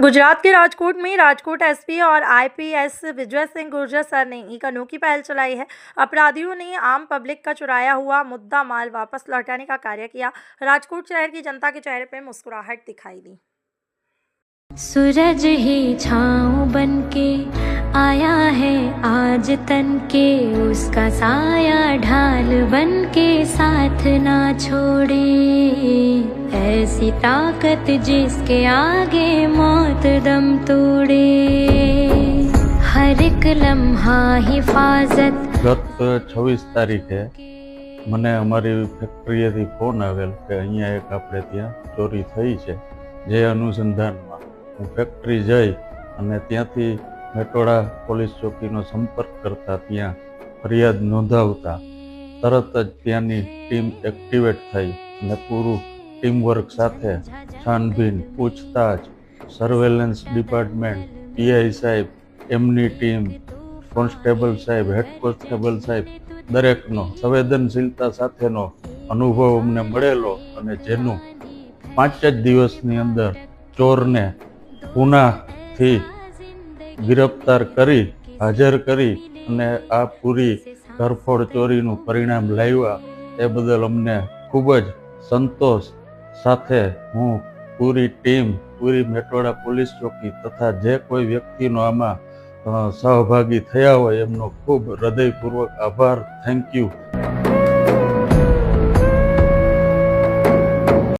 गुजरात के राजकोट में राजकोट एसपी और आईपीएस विजय सिंह गुर्जर सर ने एक अनोखी पहल चलाई है। अपराधियों ने आम पब्लिक का चुराया हुआ मुद्दा माल वापस लौटाने का कार्य किया। राजकोट शहर की जनता के चेहरे पर मुस्कुराहट दिखाई दी। सूरज ही छाँव बनके आया है आज तन के, उसका साया ढाल बनके साथ ना छोड़े। ऐसी ताकत जिसके आगे मौत दम तोड़े, हर एक लम्हा हिफाजत। गत 26 तारीखे મને અમારી ફેક્ટરીએથી ફોન આવેલ કે અહીંયા એક આપણે ત્યાં ચોરી થઈ છે, જે અનુસંધાનમાં હું ફેક્ટરી જઈ અને ત્યાંથી મેટોડા પોલીસ ચોકીનો સંપર્ક કરતા ત્યાં ફરિયાદ નોંધાવતા તરત જ ત્યાંની ટીમ એક્ટિવેટ થઈ અને પૂરું ટીમવર્ક સાથે છાનબીન, પૂછતાછ, સર્વેલન્સ ડિપાર્ટમેન્ટ, પીઆઈ સાહેબ, એમની ટીમ, કોન્સ્ટેબલ સાહેબ, હેડ કોન્સ્ટેબલ સાહેબ દરેકનો સંવેદનશીલતા સાથેનો અનુભવ અમને મળેલો અને જેનું 5 જ દિવસની અંદર ચોરને ગુનાથી ગિરફ્તાર કરી હાજર કરી અને આ પૂરી ઘરફોડ ચોરીનું પરિણામ લાવ્યા એ બદલ અમને ખૂબ જ સંતોષ સાથે હું પૂરી ટીમ, પૂરી મેટોડા પોલીસ ચોકી તથા જે કોઈ વ્યક્તિનો આમાં સહભાગી થયા હોય એમનો ખૂબ હૃદયપૂર્વક આભાર. Thank you.